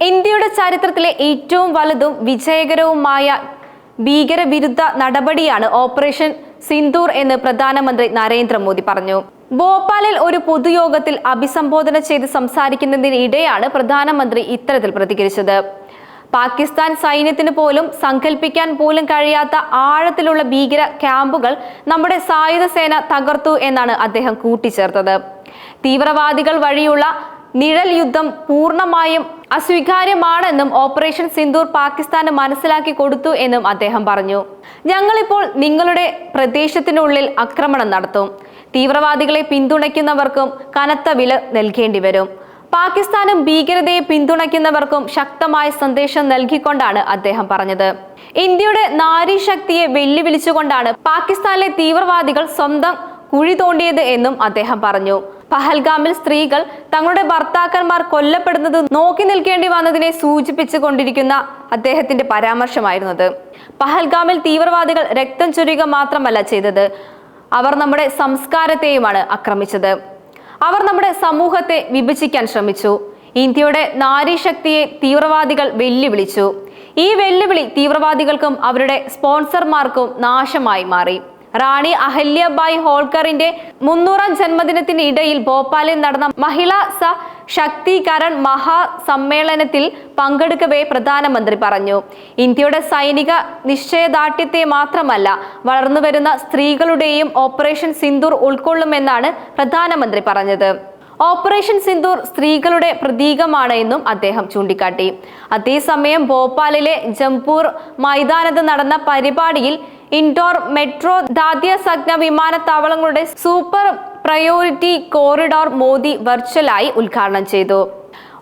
ഇന്ത്യയുടെ ചരിത്രത്തിലെ ഏറ്റവും വലുതും വിജയകരവുമായ ഭീകരവിരുദ്ധ നടപടിയാണ് ഓപ്പറേഷൻ സിന്ദൂർ എന്ന് പ്രധാനമന്ത്രി നരേന്ദ്രമോദി പറഞ്ഞു. ഭോപ്പാലിൽ ഒരു പൊതുയോഗത്തിൽ അഭിസംബോധന ചെയ്ത് സംസാരിക്കുന്നതിനിടെയാണ് പ്രധാനമന്ത്രി ഇത്തരത്തിൽ പ്രതികരിച്ചത്. പാകിസ്ഥാൻ സൈന്യത്തിന് പോലും സങ്കല്പിക്കാൻ പോലും കഴിയാത്ത ആഴത്തിലുള്ള ഭീകര ക്യാമ്പുകൾ നമ്മുടെ സായുധ സേന തകർത്തു എന്നാണ് അദ്ദേഹം കൂട്ടിച്ചേർത്തത്. തീവ്രവാദികൾ വഴിയുള്ള നിഴൽ യുദ്ധം പൂർണ്ണമായും അസ്വീകാര്യമാണെന്നും ഓപ്പറേഷൻ സിന്ദൂർ പാകിസ്ഥാന് മനസ്സിലാക്കി കൊടുത്തു എന്നും അദ്ദേഹം പറഞ്ഞു. ഞങ്ങളിപ്പോൾ നിങ്ങളുടെ പ്രദേശത്തിനുള്ളിൽ ആക്രമണം നടത്തും. തീവ്രവാദികളെ പിന്തുണയ്ക്കുന്നവർക്കും കനത്ത വില നൽകേണ്ടി വരും. പാകിസ്ഥാനും ഭീകരതയെ പിന്തുണയ്ക്കുന്നവർക്കും ശക്തമായ സന്ദേശം നൽകിക്കൊണ്ടാണ് അദ്ദേഹം പറഞ്ഞത്. ഇന്ത്യയുടെ നാരീശക്തിയെ വെല്ലുവിളിച്ചുകൊണ്ടാണ് പാകിസ്ഥാനിലെ തീവ്രവാദികൾ സ്വന്തം കുഴി തോണ്ടിയത് എന്നും അദ്ദേഹം പറഞ്ഞു. പഹൽഗാമിൽ സ്ത്രീകൾ തങ്ങളുടെ ഭർത്താക്കന്മാർ കൊല്ലപ്പെടുന്നത് നോക്കി നിൽക്കേണ്ടി വന്നതിനെ സൂചിപ്പിച്ചുകൊണ്ടിരിക്കുന്ന അദ്ദേഹത്തിന്റെ പരാമർശമായിരുന്നത്. പഹൽഗാമിൽ തീവ്രവാദികൾ രക്തം ചൊരിയുക മാത്രമല്ല ചെയ്തത്, അവർ നമ്മുടെ സംസ്കാരത്തെയുമാണ് ആക്രമിച്ചത്. അവർ നമ്മുടെ സമൂഹത്തെ വിഭജിക്കാൻ ശ്രമിച്ചു. ഇന്ത്യയുടെ നാരീശക്തിയെ തീവ്രവാദികൾ വെല്ലുവിളിച്ചു. ഈ വെല്ലുവിളി തീവ്രവാദികൾക്കും അവരുടെ സ്പോൺസർമാർക്കും നാശമായി മാറി. റാണി അഹല്യബായ് ഹോൾക്കറിന്റെ 300ാം ജന്മദിനത്തിനിടയിൽ ഭോപ്പാലിൽ നടന്ന മഹിളാ സശക്തീകരൺ മഹാസമ്മേളനത്തിൽ പങ്കെടുക്കവേ പ്രധാനമന്ത്രി പറഞ്ഞു, ഇന്ത്യയുടെ സൈനിക നിശ്ചയദാർഢ്യത്തെ മാത്രമല്ല വളർന്നുവരുന്ന സ്ത്രീകളുടെയും ഓപ്പറേഷൻ സിന്ദൂർ ഉൾക്കൊള്ളുമെന്നാണ് പ്രധാനമന്ത്രി പറഞ്ഞത്. ഓപ്പറേഷൻ സിന്ദൂർ സ്ത്രീകളുടെ പ്രതീകമാണ് എന്നും അദ്ദേഹം ചൂണ്ടിക്കാട്ടി. അതേസമയം ഭോപ്പാലിലെ ജംപൂർ മൈതാനത്ത് നടന്ന പരിപാടിയിൽ ഇൻഡോർ, മെട്രോ, ദാദ്യ സഗ്ന വിമാനത്താവളങ്ങളുടെ സൂപ്പർ പ്രയോറിറ്റി കോറിഡോർ മോദി വെർച്വലായി ഉദ്ഘാടനം ചെയ്തു.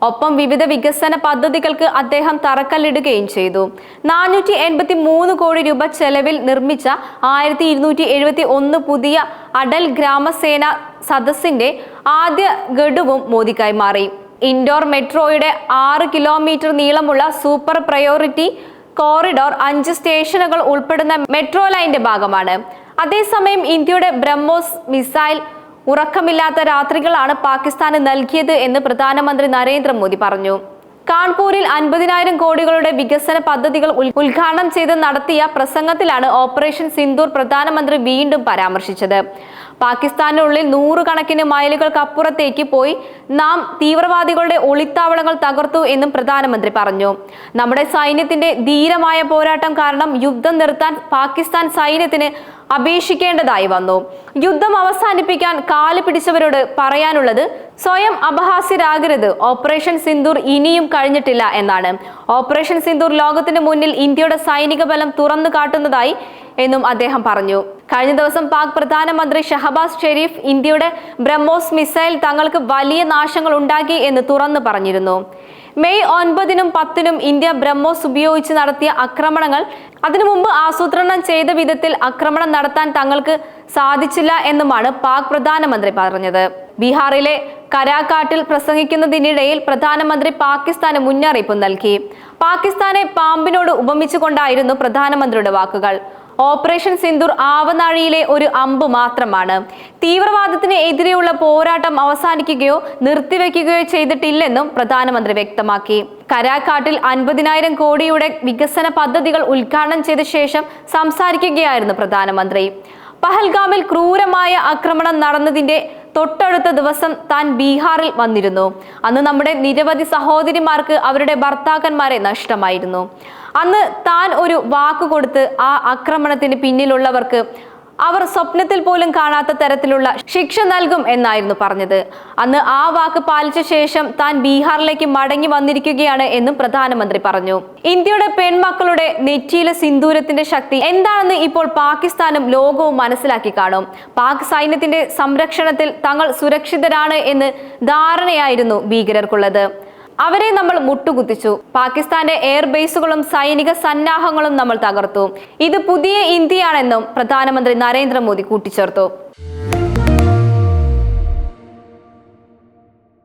ഒപ്പം വിവിധ വികസന പദ്ധതികൾക്ക് അദ്ദേഹം തറക്കല്ലിടുകയും ചെയ്തു. 483 കോടി രൂപ ചെലവിൽ നിർമ്മിച്ച 1271 പുതിയ അടൽ ഗ്രാമസേന സദസ്സിന്റെ ആദ്യ ഗഡുവും മോദി കൈമാറി. ഇൻഡോർ മെട്രോയുടെ 6 കിലോമീറ്റർ നീളമുള്ള സൂപ്പർ പ്രയോറിറ്റി കോറിഡോർ 5 സ്റ്റേഷനുകൾ ഉൾപ്പെടുന്ന മെട്രോ ലൈനിന്റെ ഭാഗമാണ്. അതേസമയം ഇന്ത്യയുടെ ബ്രഹ്മോസ് മിസൈൽ ഉറക്കമില്ലാത്ത രാത്രികളാണ് പാകിസ്ഥാന് നൽകിയത് എന്ന് പ്രധാനമന്ത്രി നരേന്ദ്രമോദി പറഞ്ഞു. കാൺപൂരിൽ 50,000 കോടികളുടെ വികസന പദ്ധതികൾ ഉദ്ഘാടനം ചെയ്ത് നടത്തിയ പ്രസംഗത്തിലാണ് ഓപ്പറേഷൻ സിന്ദൂർ പ്രധാനമന്ത്രി വീണ്ടും പരാമർശിച്ചത്. പാകിസ്ഥാനുള്ളിൽ 100 കണക്കിന് മൈലുകൾക്കപ്പുറത്തേക്ക് പോയി നാം തീവ്രവാദികളുടെ ഒളിത്താവളങ്ങൾ തകർത്തു എന്നും പ്രധാനമന്ത്രി പറഞ്ഞു. നമ്മുടെ സൈന്യത്തിന്റെ ധീരമായ പോരാട്ടം കാരണം യുദ്ധം നിർത്താൻ പാകിസ്ഥാൻ സൈന്യത്തിന് അപേക്ഷിക്കേണ്ടതായി വന്നു. യുദ്ധം അവസാനിപ്പിക്കാൻ കാല് പിടിച്ചവരോട് പറയാനുള്ളത് സ്വയം അപഹാസ്യരാകരുത്. ഓപ്പറേഷൻ സിന്ദൂർ ഇനിയും കഴിഞ്ഞിട്ടില്ല എന്നാണ്. ഓപ്പറേഷൻ സിന്ദൂർ ലോകത്തിന് മുന്നിൽ ഇന്ത്യയുടെ സൈനിക ബലം തുറന്നു കാട്ടുന്നതായി എന്നും അദ്ദേഹം പറഞ്ഞു. കഴിഞ്ഞ ദിവസം പാക് പ്രധാനമന്ത്രി ഷഹബാസ് ഷെരീഫ് ഇന്ത്യയുടെ ബ്രഹ്മോസ് മിസൈൽ തങ്ങൾക്ക് വലിയ നാശങ്ങൾ ഉണ്ടാക്കി എന്ന് തുറന്നു പറഞ്ഞിരുന്നു. മെയ് 9-നും 10-നും ഇന്ത്യ ബ്രഹ്മോസ് ഉപയോഗിച്ച് നടത്തിയ ആക്രമണങ്ങൾ അതിനു മുമ്പ് ആസൂത്രണം ചെയ്ത വിധത്തിൽ ആക്രമണം നടത്താൻ തങ്ങൾക്ക് സാധിച്ചില്ല എന്നുമാണ് പാക് പ്രധാനമന്ത്രി പറഞ്ഞത്. ബീഹാറിലെ കരാകാട്ടിൽ പ്രസംഗിക്കുന്നതിനിടയിൽ പ്രധാനമന്ത്രി പാകിസ്ഥാന് മുന്നറിയിപ്പ് നൽകി. പാകിസ്ഥാനെ പാമ്പിനോട് ഉപമിച്ചുകൊണ്ടായിരുന്നു പ്രധാനമന്ത്രിയുടെ വാക്കുകൾ. ഓപ്പറേഷൻ സിന്ദൂർ ആവനാഴിയിലെ ഒരു അമ്പ് മാത്രമാണ്. തീവ്രവാദത്തിന് എതിരെയുള്ള പോരാട്ടം അവസാനിക്കുകയോ നിർത്തിവെക്കുകയോ ചെയ്തിട്ടില്ലെന്നും പ്രധാനമന്ത്രി വ്യക്തമാക്കി. കരാകാട്ടിൽ 50,000 കോടിയുടെ വികസന പദ്ധതികൾ ഉദ്ഘാടനം ചെയ്ത ശേഷം സംസാരിക്കുകയായിരുന്നു പ്രധാനമന്ത്രി. പഹൽഗാമിൽ ക്രൂരമായ ആക്രമണം നടന്നതിന്റെ തൊട്ടടുത്ത ദിവസം താൻ ബീഹാറിൽ വന്നിരുന്നു. അന്ന് നമ്മുടെ നിരവധി സഹോദരിമാർക്ക് അവരുടെ ഭർത്താക്കന്മാരെ നഷ്ടമായിരുന്നു. അന്ന് താൻ ഒരു വാക്ക് കൊടുത്ത് ആ ആക്രമണത്തിന് പിന്നിലുള്ളവർക്ക് അവർ സ്വപ്നത്തിൽ പോലും കാണാത്ത തരത്തിലുള്ള ശിക്ഷ നൽകും എന്നായിരുന്നു പറഞ്ഞത്. അന്ന് ആ വാക്ക് പാലിച്ച ശേഷം താൻ ബീഹാറിലേക്ക് മടങ്ങി വന്നിരിക്കുകയാണ് എന്നും പ്രധാനമന്ത്രി പറഞ്ഞു. ഇന്ത്യയുടെ പെൺമക്കളുടെ നെറ്റിയിലെ സിന്ദൂരത്തിന്റെ ശക്തി എന്താണെന്ന് ഇപ്പോൾ പാകിസ്ഥാനും ലോകവും മനസ്സിലാക്കി കാണും. പാക് സൈന്യത്തിന്റെ സംരക്ഷണത്തിൽ തങ്ങൾ സുരക്ഷിതരാണ് എന്ന് ധാരണയായിരുന്നു ഭീകരർക്കുള്ളത്. അവരെ നമ്മൾ മുട്ടുകുത്തിച്ചു. പാകിസ്ഥാന്റെ എയർബേസുകളും സൈനിക സന്നാഹങ്ങളും നമ്മൾ തകർത്തു. ഇത് പുതിയ ഇന്ത്യയാണെന്നും പ്രധാനമന്ത്രി നരേന്ദ്രമോദി കൂട്ടിച്ചേർത്തു.